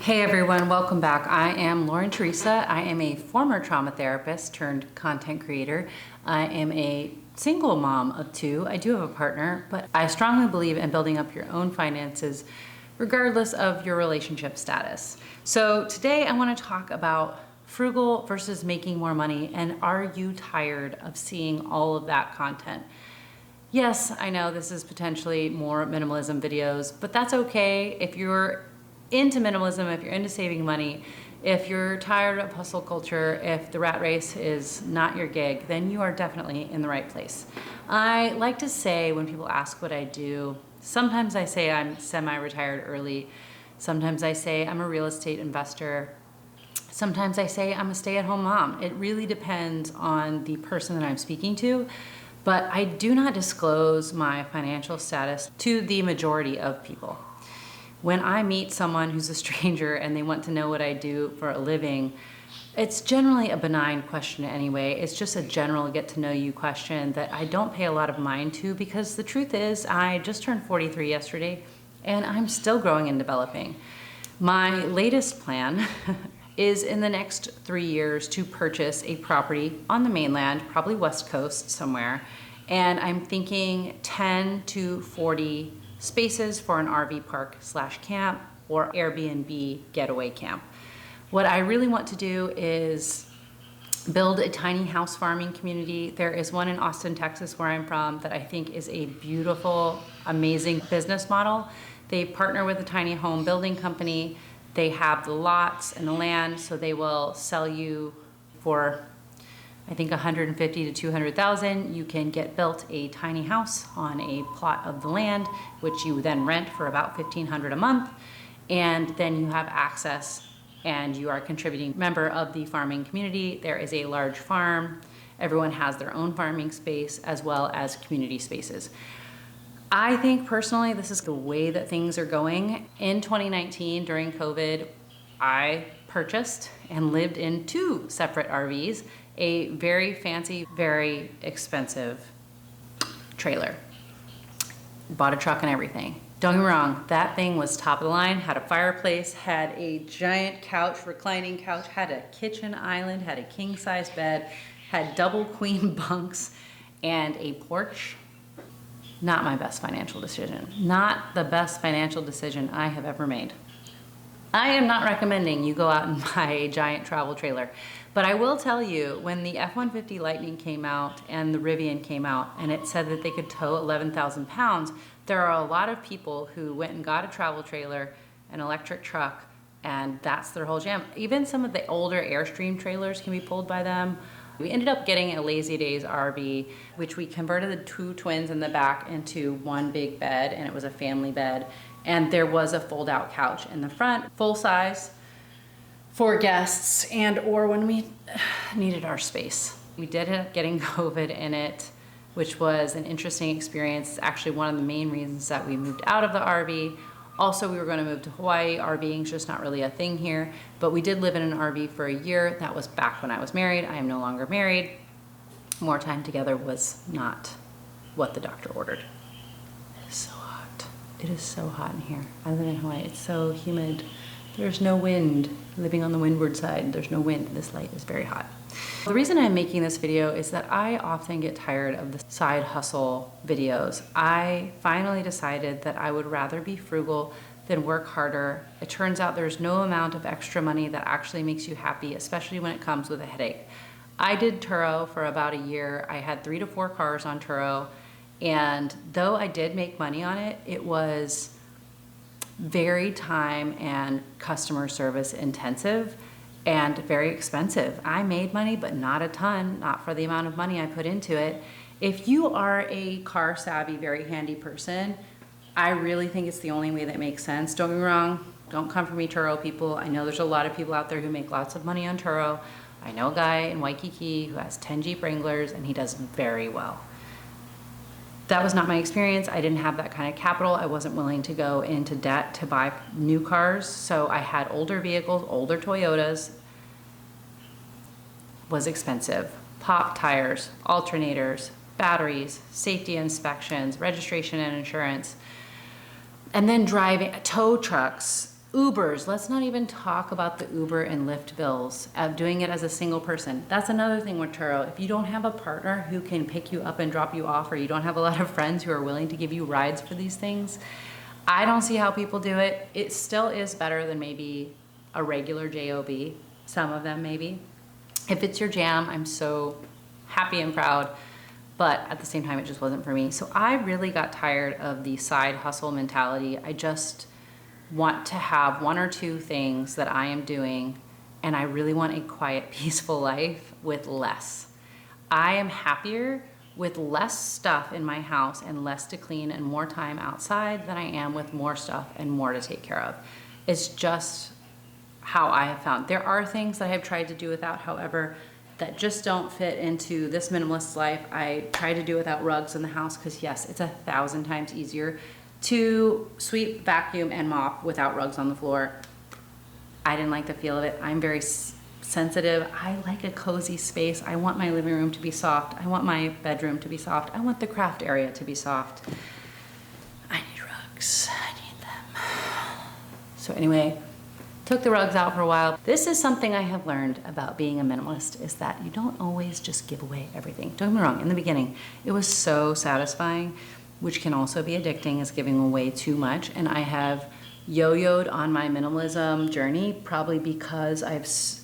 Hey everyone, welcome back. I am Lauren Teresa. I am a former trauma therapist turned content creator. I am a single mom of two. I do have a partner, but I strongly believe in building up your own finances regardless of your relationship status. So today I want to talk about frugal versus making more money, and are you tired of seeing all of that content? Yes, I know this is potentially more minimalism videos, but that's okay. If you're into minimalism, if you're into saving money, if you're tired of hustle culture, if the rat race is not your gig, then you are definitely in the right place. I like to say when people ask what I do, sometimes I say I'm semi-retired early. Sometimes I say I'm a real estate investor. Sometimes I say I'm a stay-at-home mom. It really depends on the person that I'm speaking to, but I do not disclose my financial status to the majority of people. When I meet someone who's a stranger and they want to know what I do for a living, it's generally a benign question anyway. It's just a general get to know you question that I don't pay a lot of mind to, because the truth is I just turned 43 yesterday and I'm still growing and developing. My latest plan is in the next 3 years to purchase a property on the mainland, probably West Coast somewhere, and I'm thinking 10 to 40 spaces for an RV park / camp or Airbnb getaway camp. What I really want to do is build a tiny house farming community. There is one in Austin, Texas, where I'm from, that I think is a beautiful, amazing business model. They partner with a tiny home building company. They have the lots and the land, so they will sell you for, I think, 150 to 200,000. You can get built a tiny house on a plot of the land, which you then rent for about $1,500 a month, and then you have access and you are a contributing member of the farming community. There is a large farm. Everyone has their own farming space as well as community spaces. I think personally this is the way that things are going. In 2019, during COVID, I purchased and lived in 2 separate RVs, a very fancy, very expensive trailer. Bought a truck and everything. Don't get me wrong, that thing was top of the line, had a fireplace, had a giant couch, reclining couch, had a kitchen island, had a king-size bed, had double queen bunks, and a porch. Not my best financial decision. Not the best financial decision I have ever made. I am not recommending you go out and buy a giant travel trailer, but I will tell you, when the F-150 Lightning came out and the Rivian came out and it said that they could tow 11,000 pounds, there are a lot of people who went and got a travel trailer, an electric truck, and that's their whole jam. Even some of the older Airstream trailers can be pulled by them. We ended up getting a Lazy Days RV, which we converted the 2 twins in the back into one big bed, and it was a family bed. And there was a fold-out couch in the front, full size, for guests and or when we needed our space. We did end up getting COVID in it, which was an interesting experience. It's actually one of the main reasons that we moved out of the RV. Also, we were going to move to Hawaii. RVing is just not really a thing here, but we did live in an RV for a year. That was back when I was married. I am no longer married. More time together was not what the doctor ordered. It is so hot. It is so hot in here. I live in Hawaii. It's so humid. There's no wind. Living on the windward side, there's no wind. This light is very hot. The reason I'm making this video is that I often get tired of the side hustle videos. I finally decided that I would rather be frugal than work harder. It turns out there's no amount of extra money that actually makes you happy, especially when it comes with a headache. I did Turo for about a year. I had 3 to 4 cars on Turo, and though I did make money on it, it was very time and customer service intensive and very expensive. I made money, but not a ton, not for the amount of money I put into it. If you are a car savvy, very handy person, I really think it's the only way that makes sense. Don't get me wrong, don't come for me, Turo people. I know there's a lot of people out there who make lots of money on Turo. I know a guy in Waikiki who has 10 Jeep Wranglers and he does very well. That was not my experience. I didn't have that kind of capital. I wasn't willing to go into debt to buy new cars. So I had older vehicles, older Toyotas. Was expensive. Pop tires, alternators, batteries, safety inspections, registration and insurance. And then driving tow trucks, Ubers, let's not even talk about the Uber and Lyft bills of doing it as a single person. That's another thing with Turo. If you don't have a partner who can pick you up and drop you off, or you don't have a lot of friends who are willing to give you rides for these things, I don't see how people do it. It still is better than maybe a regular JOB, some of them maybe. If it's your jam, I'm so happy and proud, but at the same time, it just wasn't for me. So I really got tired of the side hustle mentality. I just want to have one or two things that I am doing, and I really want a quiet, peaceful life with less. I am happier with less stuff in my house and less to clean and more time outside than I am with more stuff and more to take care of. It's just how I have found. There are things that I have tried to do without, however, that just don't fit into this minimalist life. I try to do without rugs in the house because yes, it's 1,000 times easier to sweep, vacuum, and mop without rugs on the floor. I didn't like the feel of it. I'm very sensitive. I like a cozy space. I want my living room to be soft. I want my bedroom to be soft. I want the craft area to be soft. I need rugs. I need them. So anyway, took the rugs out for a while. This is something I have learned about being a minimalist, is that you don't always just give away everything. Don't get me wrong, in the beginning, it was so satisfying, which can also be addicting, is giving away too much. And I have yo-yoed on my minimalism journey, probably because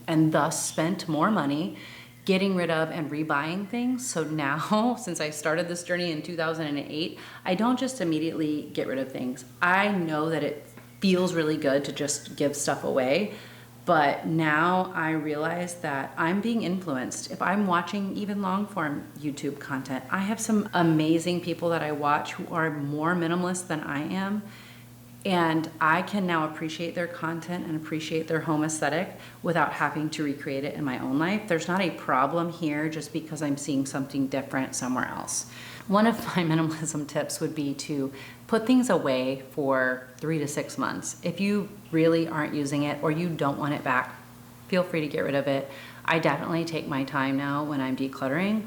and thus spent more money getting rid of and rebuying things. So now, since I started this journey in 2008, I don't just immediately get rid of things. I know that it feels really good to just give stuff away, but now I realize that I'm being influenced. If I'm watching even long form YouTube content, I have some amazing people that I watch who are more minimalist than I am. And I can now appreciate their content and appreciate their home aesthetic without having to recreate it in my own life. There's not a problem here just because I'm seeing something different somewhere else. One of my minimalism tips would be to put things away for 3 to 6 months. If you really aren't using it or you don't want it back, feel free to get rid of it. I definitely take my time now when I'm decluttering.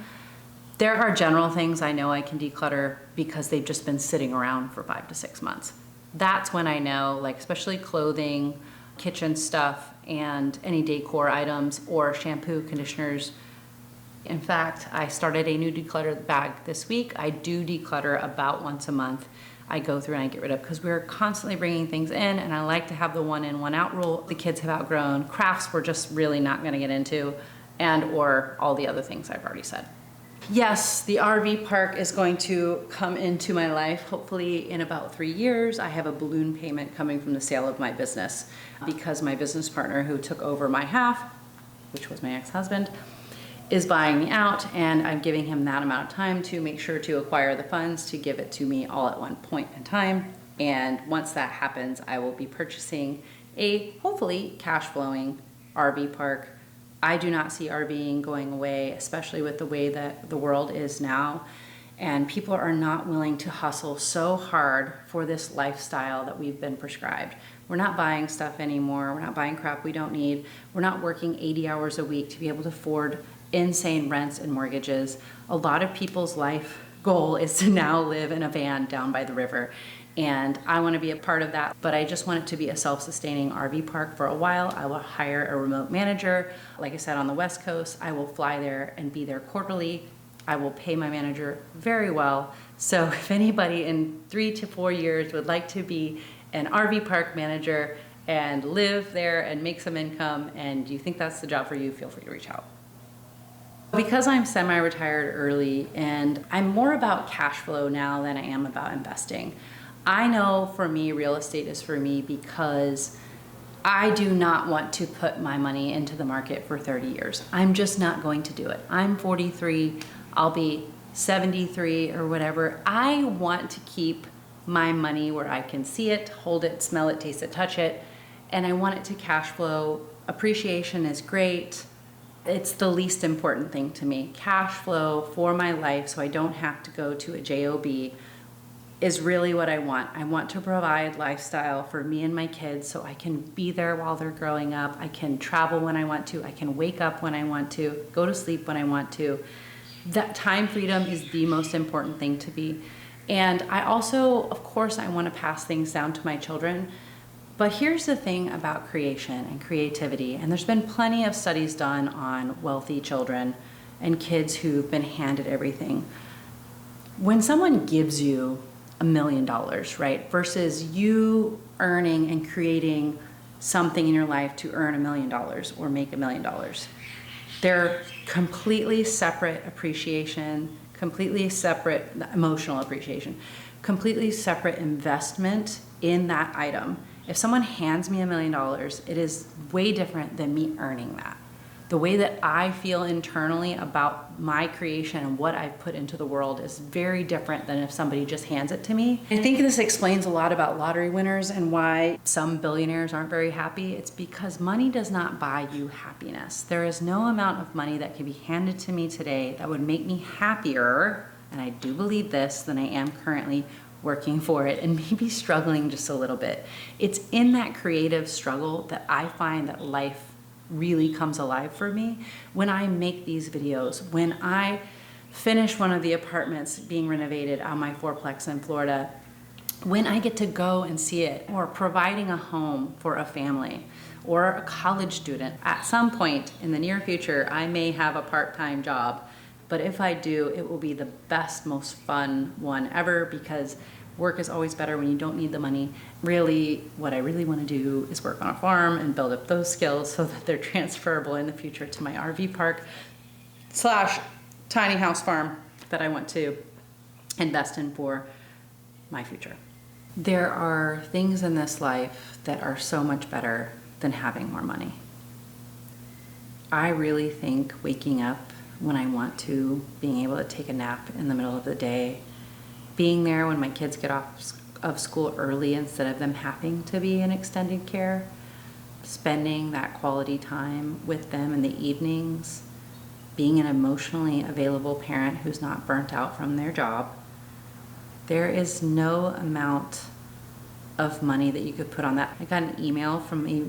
There are general things I know I can declutter because they've just been sitting around for 5 to 6 months. That's when I know, like especially clothing, kitchen stuff, and any decor items or shampoo, conditioners. In fact, I started a new declutter bag this week. I do declutter about once a month. I go through and I get rid of, because we're constantly bringing things in, and I like to have the one in, one out rule. The kids have outgrown. Crafts we're just really not gonna get into, and or all the other things I've already said. Yes, the RV park is going to come into my life hopefully in about 3 years. I have a balloon payment coming from the sale of my business because my business partner who took over my half, which was my ex-husband, is buying me out, and I'm giving him that amount of time to make sure to acquire the funds to give it to me all at one point in time. And once that happens, I will be purchasing a hopefully cash flowing RV park. I do not see RVing going away, especially with the way that the world is now. And people are not willing to hustle so hard for this lifestyle that we've been prescribed. We're not buying stuff anymore. We're not buying crap we don't need. We're not working 80 hours a week to be able to afford insane rents and mortgages. A lot of people's life goal is to now live in a van down by the river. And I want to be a part of that, but I just want it to be a self-sustaining RV park for a while. I will hire a remote manager. Like I said, on the West Coast, I will fly there and be there quarterly. I will pay my manager very well. So if anybody in 3 to 4 years would like to be an RV park manager and live there and make some income, and you think that's the job for you, feel free to reach out. Because I'm semi-retired early and I'm more about cash flow now than I am about investing, I know for me, real estate is for me because I do not want to put my money into the market for 30 years. I'm just not going to do it. I'm 43, I'll be 73 or whatever. I want to keep my money where I can see it, hold it, smell it, taste it, touch it, and I want it to cash flow. Appreciation is great. It's the least important thing to me. Cash flow for my life so I don't have to go to a JOB is really what I want. I want to provide lifestyle for me and my kids so I can be there while they're growing up. I can travel when I want to. I can wake up when I want to, go to sleep when I want to. That time freedom is the most important thing to me. And I also, of course, I want to pass things down to my children, But here's the thing about creation and creativity, and there's been plenty of studies done on wealthy children and kids who've been handed everything. When someone gives you $1 million, right, versus you earning and creating something in your life to earn $1 million or make $1 million, they're completely separate appreciation, completely separate emotional appreciation, completely separate investment in that item. If someone hands me $1 million, it is way different than me earning that. The way that I feel internally about my creation and what I've put into the world is very different than if somebody just hands it to me. I think this explains a lot about lottery winners and why some billionaires aren't very happy. It's because money does not buy you happiness. There is no amount of money that can be handed to me today that would make me happier, and I do believe this, than I am currently working for it and maybe struggling just a little bit. It's in that creative struggle that I find that life really comes alive for me. When I make these videos, when I finish one of the apartments being renovated on my Fourplex in Florida, when I get to go and see it, or providing a home for a family or a college student. At some point in the near future, I may have a part-time job, but if I do, it will be the best, most fun one ever, because work is always better when you don't need the money. Really, what I really want to do is work on a farm and build up those skills so that they're transferable in the future to my RV park / tiny house farm that I want to invest in for my future. There are things in this life that are so much better than having more money. I really think waking up when I want to, being able to take a nap in the middle of the day, being there when my kids get off of school early instead of them having to be in extended care, spending that quality time with them in the evenings, being an emotionally available parent who's not burnt out from their job. There is no amount of money that you could put on that. I got an email from a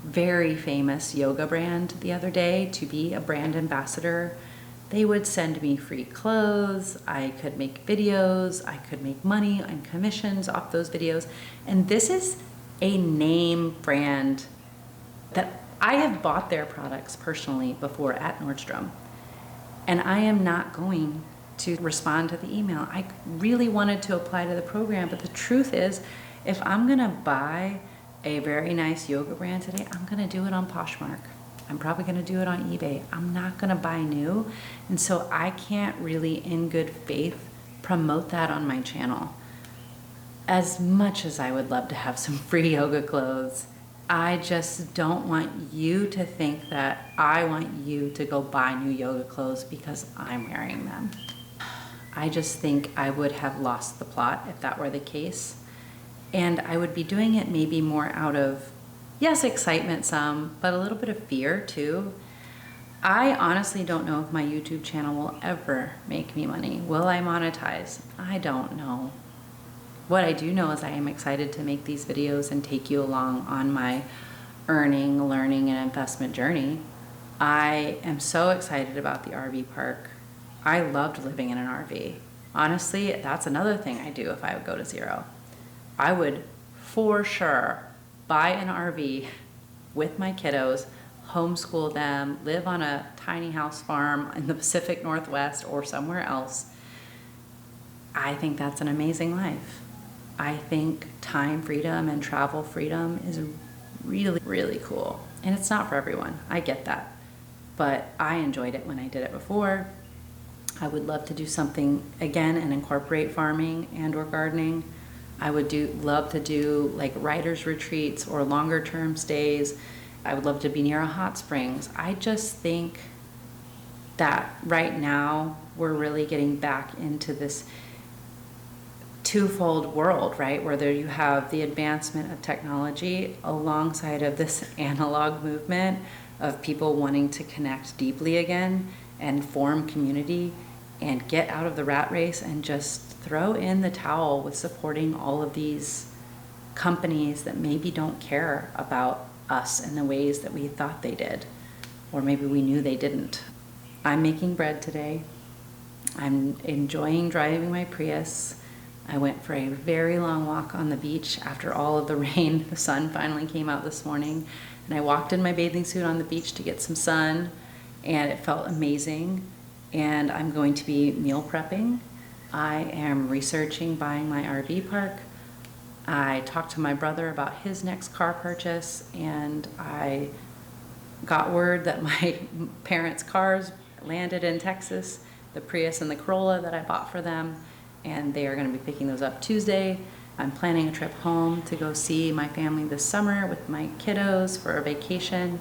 very famous yoga brand the other day to be a brand ambassador. They would send me free clothes, I could make videos, I could make money on commissions off those videos. And this is a name brand that I have bought their products personally before at Nordstrom. And I am not going to respond to the email. I really wanted to apply to the program, but the truth is, if I'm gonna buy a very nice yoga brand today, I'm gonna do it on Poshmark. I'm probably gonna do it on eBay. I'm not gonna buy new. And so I can't really, in good faith, promote that on my channel. As much as I would love to have some free yoga clothes, I just don't want you to think that I want you to go buy new yoga clothes because I'm wearing them. I just think I would have lost the plot if that were the case. And I would be doing it maybe more out of, yes, excitement some, but a little bit of fear too. I honestly don't know if my YouTube channel will ever make me money. Will I monetize? I don't know. What I do know is I am excited to make these videos and take you along on my earning, learning, and investment journey. I am so excited about the RV park. I loved living in an RV. Honestly, that's another thing I do if I would go to zero. I would for sure buy an RV with my kiddos, homeschool them, live on a tiny house farm in the Pacific Northwest or somewhere else. I think that's an amazing life. I think time freedom and travel freedom is really, really cool. And it's not for everyone, I get that. But I enjoyed it when I did it before. I would love to do something again and incorporate farming and or gardening. I would love to do like writers retreats or longer term stays. I would love to be near a hot springs. I just think that right now we're really getting back into this twofold world, right? Where there you have the advancement of technology alongside of this analog movement of people wanting to connect deeply again and form community and get out of the rat race and just throw in the towel with supporting all of these companies that maybe don't care about us in the ways that we thought they did, or maybe we knew they didn't. I'm making bread today. I'm enjoying driving my Prius. I went for a very long walk on the beach after all of the rain. The sun finally came out this morning, and I walked in my bathing suit on the beach to get some sun, and it felt amazing. And I'm going to be meal prepping. I am researching buying my RV park. I talked to my brother about his next car purchase, and I got word that my parents' cars landed in Texas, the Prius and the Corolla that I bought for them, and they are going to be picking those up Tuesday. I'm planning a trip home to go see my family this summer with my kiddos for a vacation,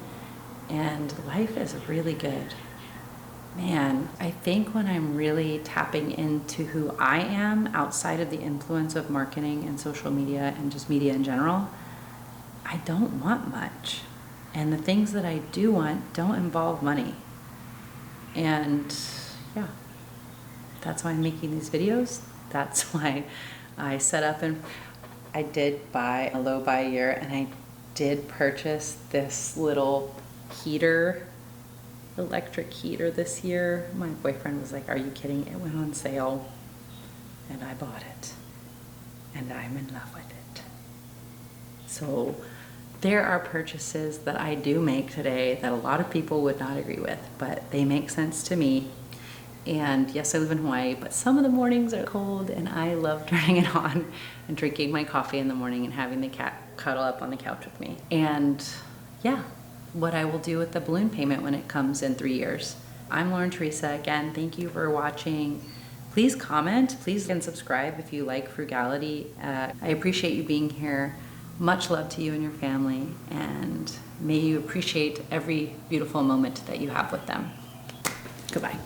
and life is really good. Man, I think when I'm really tapping into who I am outside of the influence of marketing and social media and just media in general, I don't want much. And the things that I do want don't involve money. And yeah, that's why I'm making these videos. That's why I set up, and I did buy a low buy year, and I did purchase this little heater, electric heater this year. My boyfriend was like, "Are you kidding? It went on sale." And I bought it, and I'm in love with it. So there are purchases that I do make today that a lot of people would not agree with, but they make sense to me. And yes, I live in Hawaii, but some of the mornings are cold, and I love turning it on and drinking my coffee in the morning and having the cat cuddle up on the couch with me. And yeah, what I will do with the balloon payment when it comes in 3 years. I'm Lauren Teresa. Again, thank you for watching. Please comment, please and subscribe if you like frugality. I appreciate you being here. Much love to you and your family, and may you appreciate every beautiful moment that you have with them. Goodbye.